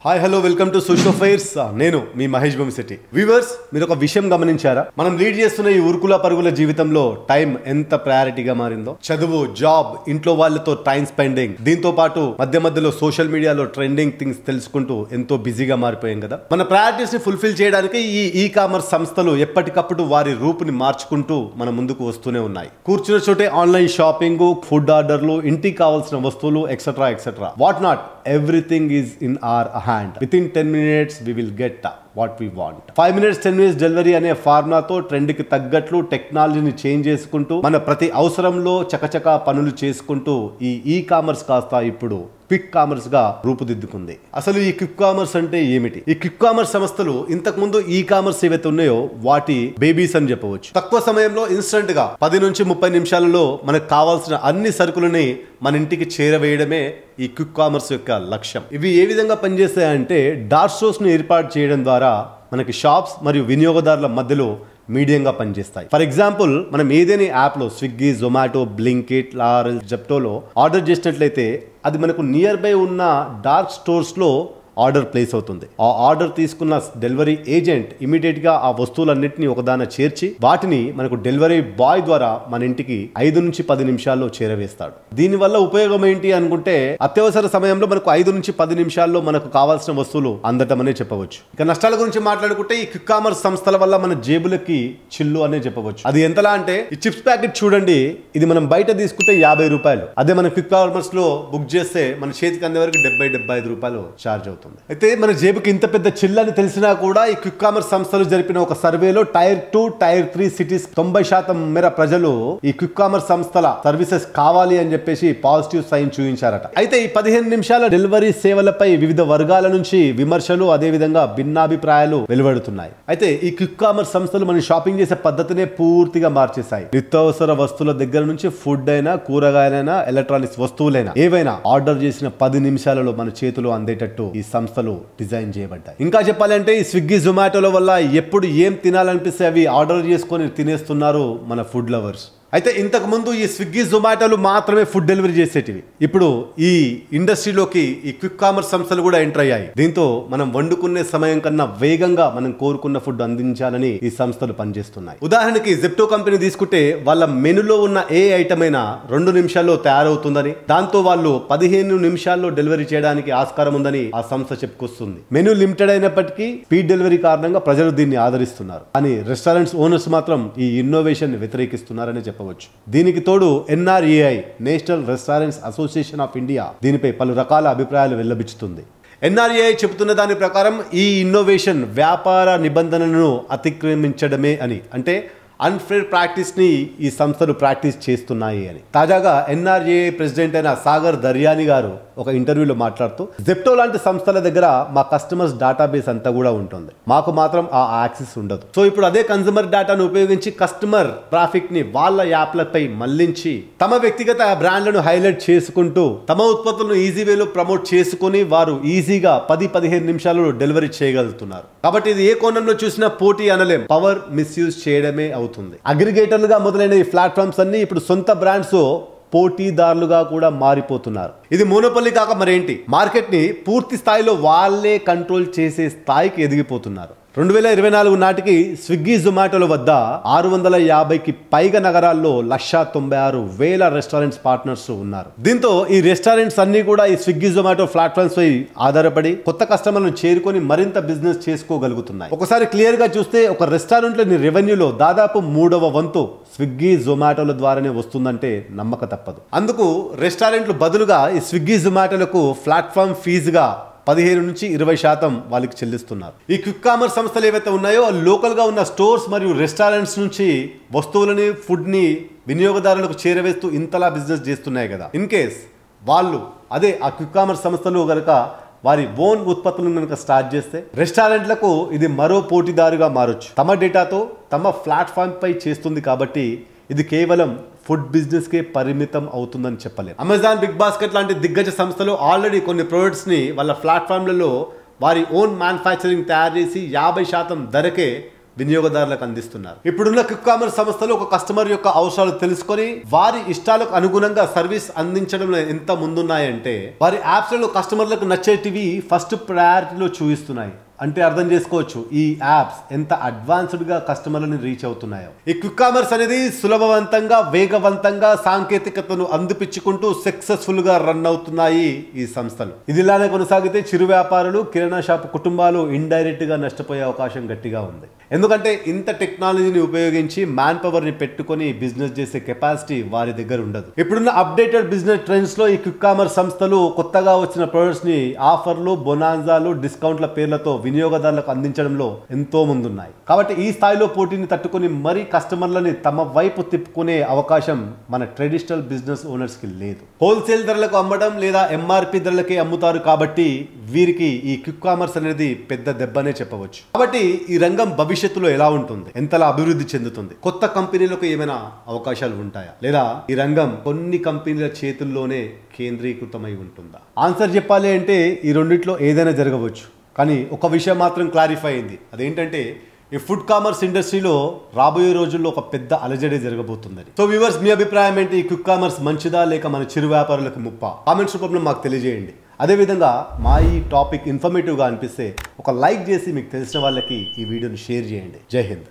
Hi hello welcome to social fires. నేను మీ Mahesh Bommisetty. Viewers, మీరు ఒక విషయం గమనించారా? మనం లీడ్ చేస్తున్న ఈ ఉరుకుల పరుగుల జీవితంలో టైం ఎంత ప్రయారిటీగా మారిందో. చదువు, జాబ్, ఇంట్లో వాళ్ళతో టైం స్పెండింగ్, దీంతో పాటు మధ్య మధ్యలో సోషల్ మీడియాలో ట్రెండింగ్ థింగ్స్ తెలుసుకుంటూ ఎంతో బిజీగా మారిపోయాం కదా. మన ప్రయారిటీస్ ని ఫుల్ఫిల్ చేయడానికి ఈ కామర్స్ సంస్థలు ఎప్పటికప్పుడు వారి రూపుని మార్చుకుంటూ మన ముందుకు వస్తూనే ఉన్నాయి. కూర్చున్న చోటే ఆన్లైన్ షాపింగ్, ఫుడ్ ఆర్డర్లు, ఇంటికి కావాల్సిన వస్తువులు etcetera etcetera, what not, everything is in our hand. Within 10 minutes we will get what we want. 5 minutes 10 minutes delivery అనే ఫార్ములాతో ట్రెండ్ కి తగ్గట్లు టెక్నాలజీని చేంజ్ చేసుకుంటూ మన ప్రతి అవసరంలో చకచకా పనులు చేసుకుంటూ ఈ కామర్స్ కాస్త ఇప్పుడు క్విక్ కామర్స్ గా రూపుదిద్దుకుంది. అసలు ఈ క్విక్ కామర్స్ అంటే ఏమిటి? ఈ క్విక్ కామర్స్ సంస్థలు ఇంతకు ముందు ఈ కామర్స్ ఏవైతే ఉన్నాయో వాటి బేబీస్ అని చెప్పవచ్చు. తక్కువ సమయంలో ఇన్స్టెంట్ గా 10 నుంచి 30 నిమిషాలలో మనకు కావాల్సిన అన్ని సరుకులని మన ఇంటికి చేరవేయడమే ఈ క్విక్ కామర్స్ యొక్క లక్ష్యం. ఇవి ఏ విధంగా పనిచేస్తాయంటే, డార్క్ స్టోర్స్ ను ఏర్పాటు చేయడం ద్వారా మనకి షాప్స్ మరియు వినియోగదారుల మధ్యలో మీడియంగా పనిచేస్తాయి. ఫర్ ఎగ్జాంపుల్, మనం ఏదైనా యాప్లో స్విగ్గీ, జొమాటో, బ్లింకిట్, లారెల్, జెప్టోలో ఆర్డర్ చేసినట్లయితే అది మనకు నియర్ బై ఉన్న డార్క్ స్టోర్స్లో ఆర్డర్ ప్లేస్ అవుతుంది. ఆ ఆర్డర్ తీసుకున్న డెలివరీ ఏజెంట్ ఇమీడియట్ గా ఆ వస్తువులన్నింటినీ ఒకదాన చేర్చి వాటిని మనకు డెలివరీ బాయ్ ద్వారా మన ఇంటికి 5 నుంచి 10 నిమిషాల్లో చేరవేస్తాడు. దీని వల్ల ఉపయోగం ఏంటి అనుకుంటే, అత్యవసర సమయంలో మనకు 5 నుంచి 10 నిమిషాల్లో మనకు కావాల్సిన వస్తువులు అందటం అనే చెప్పవచ్చు. ఇక నష్టాల గురించి మాట్లాడుకుంటే, ఈ క్విక్ కామర్స్ సంస్థల వల్ల మన జేబులకి చిల్లు అనే చెప్పవచ్చు. అది ఎంతలా అంటే, ఈ చిప్స్ ప్యాకెట్ చూడండి, ఇది మనం బయట తీసుకుంటే 50 రూపాయలు, అదే మన క్విక్ కామర్స్ లో బుక్ చేస్తే మన చేతికి అందే వరకు 70-75 రూపాయలు ఛార్జ్ అవుతుంది. అయితే మన జేబుకి ఇంత పెద్ద చిల్లని తెలిసినా కూడా ఈ క్విక్ కామర్స్ సంస్థలు జరిపిన ఒక సర్వేలో టైర్ 2, టైర్ 3 సిటీస్ 90% మేర ప్రజలు ఈ క్విక్ కామర్స్ సంస్థల సర్వీసెస్ కావాలి అని చెప్పేసి పాజిటివ్ సైన్ చూపించారట. అయితే ఈ 15 నిమిషాల డెలివరీ సేవలపై వివిధ వర్గాల నుంచి విమర్శలు, అదే విధంగా భిన్నాభిప్రాయాలు వెలువడుతున్నాయి. అయితే ఈ క్విక్ కామర్స్ సంస్థలు మన షాపింగ్ చేసే పద్ధతినే పూర్తిగా మార్చేశాయి. నిత్యావసర వస్తువుల దగ్గర నుంచి ఫుడ్ అయినా, కూరగాయలైనా, ఎలక్ట్రానిక్స్ వస్తువులైనా ఏవైనా ఆర్డర్ చేసిన 10 నిమిషాలలో మన చేతిలో అందేటట్టు ఈ సంస్థలు డిజైన్ చేయబడ్డాయి. ఇంకా చెప్పాలంటే, ఈ స్విగ్గీ, జొమాటోల వల్ల ఎప్పుడు ఏం తినాలనిపిస్తే అవి ఆర్డర్ చేసుకొని తినేస్తున్నారు మన ఫుడ్ లవర్స్. అయితే ఇంతకు ముందు ఈ స్విగ్గీ, జొమాటోలు మాత్రమే ఫుడ్ డెలివరీ చేసేటివి. ఇప్పుడు ఈ ఇండస్ట్రీలోకి ఈ క్విక్ కామర్స్ సంస్థలు కూడా ఎంటర్ అయ్యాయి. దీంతో మనం వండుకునే సమయం కన్నా వేగంగా మనం కోరుకున్న ఫుడ్ అందించాలని ఈ సంస్థలు పనిచేస్తున్నాయి. ఉదాహరణకి జెప్టో కంపెనీ తీసుకుంటే, వాళ్ళ మెనూలో ఉన్న ఏ ఐటమ్ అయినా 2 నిమిషాల్లో తయారవుతుందని, దాంతో వాళ్ళు 15 నిమిషాల్లో డెలివరీ చేయడానికి ఆస్కారం ఉందని ఆ సంస్థ చెప్పుకొస్తుంది. మెనూ లిమిటెడ్ అయినప్పటికీ స్పీడ్ డెలివరీ కారణంగా ప్రజలు దీన్ని ఆదరిస్తున్నారు. కానీ రెస్టారెంట్స్ ఓనర్స్ మాత్రం ఈ ఇన్నోవేషన్ వ్యతిరేకిస్తున్నారని చెప్పవచ్చు. దీనికి తోడు NRAI, national restaurants association of India, దీనిపై పలు రకాల అభిప్రాయాలు వెల్లబిచ్చుతుంది. NRAI చెబుతున్న దాని ప్రకారం ఈ ఇన్నోవేషన్ వ్యాపార నిబంధనలను అతిక్రమించడమే అని, అంటే అన్ఫేర్ ప్రాక్టీస్ ని ఈ సంస్థలు ప్రాక్టీస్ చేస్తున్నాయి అని. తాజాగా NRAI ప్రెసిడెంట్ అయిన సాగర్ దర్యాని గారు ఒక ఇంటర్వ్యూలో మాట్లాడుతూ, జెప్టో లాంటి సంస్థల దగ్గర మా కస్టమర్స్ డేటాబేస్ అంతా కూడా ఉంటుంది, మాకు మాత్రం ఆ యాక్సెస్ ఉండదు. సో ఇప్పుడు అదే కన్స్యూమర్ డేటాను ఉపయోగించి కస్టమర్ ట్రాఫిక్ ని వాళ్ళ యాప్లపై మళ్లించి తమ వ్యక్తిగత బ్రాండ్లను హైలైట్ చేసుకుంటూ తమ ఉత్పత్తులను ఈజీ వేలో ప్రమోట్ చేసుకుని వారు ఈజీగా 10-15 నిమిషాలలో డెలివరీ చేయగలుగుతున్నారు. కాబట్టి ఇది ఏ కోణంలో చూసినా పోటీ అనలేం, పవర్ మిస్యూజ్ చేయడమే అవుతుంది. అగ్రిగేటర్లుగా మొదలైన ఈ ప్లాట్ఫామ్స్ అన్ని ఇప్పుడు సొంత బ్రాండ్స్ పోటీదారులుగా కూడా మారిపోతున్నారు. ఇది మోనోపొలీ కాక మరేంటి, మార్కెట్ ని పూర్తి స్థాయిలో వాళ్ళే కంట్రోల్ చేసే స్థాయికి ఎదిగిపోతున్నారు. 2024 నాటికి స్విగ్గీ, జొమాటోల వద్ద 650కి పైగా నగరాల్లో 196,000 రెస్టారెంట్స్ పార్ట్నర్స్ ఉన్నారు. దీంతో ఈ రెస్టారెంట్స్ అన్ని కూడా ఈ స్విగ్గీ, జొమాటో ప్లాట్ఫామ్స్ పై ఆధారపడి కొత్త కస్టమర్లను చేరుకొని మరింత బిజినెస్ చేసుకోగలుగుతున్నాయి. ఒకసారి క్లియర్ గా చూస్తే, ఒక రెస్టారెంట్ లోని రెవెన్యూలో దాదాపు 3వ వంతు స్విగ్గీ, జొమాటోల ద్వారానే వస్తుందంటే నమ్మక తప్పదు. అందుకు రెస్టారెంట్లు బదులుగా ఈ స్విగ్గీ, జొమాటోలకు ప్లాట్ఫామ్ ఫీజుగా 15 నుంచి 20% వాళ్ళకి చెల్లిస్తున్నారు. ఈ క్విక్ కామర్స్ సంస్థలు ఏవైతే ఉన్నాయో లోకల్ గా ఉన్న స్టోర్స్ మరియు రెస్టారెంట్స్ నుంచి వస్తువులని, ఫుడ్ ని వినియోగదారులకు చేరవేస్తూ ఇంతలా బిజినెస్ చేస్తున్నాయి కదా. ఇన్ కేస్ వాళ్ళు అదే ఆ క్విక్ కామర్స్ సంస్థలు కనుక వారి ఓన్ ఉత్పత్తులను కనుక స్టార్ట్ చేస్తే, రెస్టారెంట్లకు ఇది మరో పోటీదారుగా మారొచ్చు. తమ డేటాతో తమ ప్లాట్ఫామ్ పై చేస్తుంది కాబట్టి ఇది కేవలం ఫుడ్ బిజినెస్ కే పరిమితం అవుతుందని చెప్పలేదు. అమెజాన్, బిగ్ బాస్కెట్ లాంటి దిగ్గజ సంస్థలు ఆల్రెడీ కొన్ని ప్రొడక్ట్స్ ని వాళ్ళ ప్లాట్ఫామ్లలో వారి ఓన్ మ్యానుఫ్యాక్చరింగ్ తయారు చేసి 50% ధరకే వినియోగదారులకు అందిస్తున్నారు. ఇప్పుడున్న క్విక్ కామర్స్ సంస్థలు ఒక కస్టమర్ యొక్క అవసరాలు తెలుసుకొని వారి ఇష్టాలకు అనుగుణంగా సర్వీస్ అందించడంలో ఎంత ముందున్నాయంటే వారి యాప్స్లలో కస్టమర్లకు నచ్చేటివి ఫస్ట్ ప్రయారిటీలో చూపిస్తున్నాయి. అంటే అర్థం చేసుకోవచ్చు ఈ యాప్స్ ఎంత అడ్వాన్స్డ్గా కస్టమర్లని రీచ్ అవుతున్నాయో. ఈ క్విక్ కామర్స్ అనేది సులభవంతంగా వేగవంతంగా సాంకేతికతను అందిపించుకుంటూ సక్సెస్ఫుల్గా రన్ అవుతున్నాయి ఈ సంస్థలు. ఇది ఇలానే కొనసాగితే చిరు వ్యాపారులు కిరాణా షాపు కుటుంబాలు ఇండైరెక్ట్గా నష్టపోయే అవకాశం గట్టిగా ఉంది. ఎందుకంటే ఇంత టెక్నాలజీని ఉపయోగించి మ్యాన్ పవర్ని పెట్టుకొని బిజినెస్ చేసే కెపాసిటీ వారి దగ్గర ఉండదు. ఇప్పుడున్న అప్డేటెడ్ బిజినెస్ ట్రెండ్స్ లో ఈ క్విక్ కామర్స్ సంస్థలు కొత్తగా వచ్చిన ప్రొడక్ట్స్ ని ఆఫర్లు, బొనాన్జాలు, డిస్కౌంట్ల పేర్లతో వినియోగదారులకు అందించడంలో ఎంతో ముందున్నాయి. కాబట్టి ఈ స్థాయిలో పోటీని తట్టుకుని మరీ కస్టమర్లని తమ వైపు తిప్పుకునే అవకాశం మన ట్రెడిషనల్ బిజినెస్ ఓనర్స్ కి లేదు. హోల్సేల్ ధరలకు అమ్మడం లేదా ఎంఆర్పి ధరలకే అమ్ముతారు కాబట్టి వీరికి ఈ క్విక్ కామర్స్ అనేది పెద్ద దెబ్బనే చెప్పవచ్చు. కాబట్టి ఈ రంగం భవిష్యత్తులో ఎలా ఉంటుంది, ఎంతలా అభివృద్ధి చెందుతుంది, కొత్త కంపెనీలకు ఏమైనా అవకాశాలు ఉంటాయా, లేదా ఈ రంగం కొన్ని కంపెనీల చేతుల్లోనే కేంద్రీకృతమై ఉంటుందా? ఆన్సర్ చెప్పాలి అంటే ఈ రెండిట్లో ఏదైనా జరగవచ్చు. కానీ ఒక విషయం మాత్రం క్లారిఫై అయింది. అదేంటంటే ఈ ఫుడ్ కామర్స్ ఇండస్ట్రీలో రాబోయే రోజుల్లో ఒక పెద్ద అలజడే జరగబోతుందని. సో వ్యూవర్స్, మీ అభిప్రాయం ఏంటి? ఈ క్విక్ కామర్స్ మంచిదా లేక మన చిరు వ్యాపారులకు ముప్పా? కామెంట్స్ రూపంలో మాకు తెలియజేయండి. అదేవిధంగా మా ఈ టాపిక్ ఇన్ఫర్మేటివ్గా అనిపిస్తే ఒక లైక్ చేసి మీకు తెలిసిన వాళ్ళకి ఈ వీడియోని షేర్ చేయండి. జై హింద్.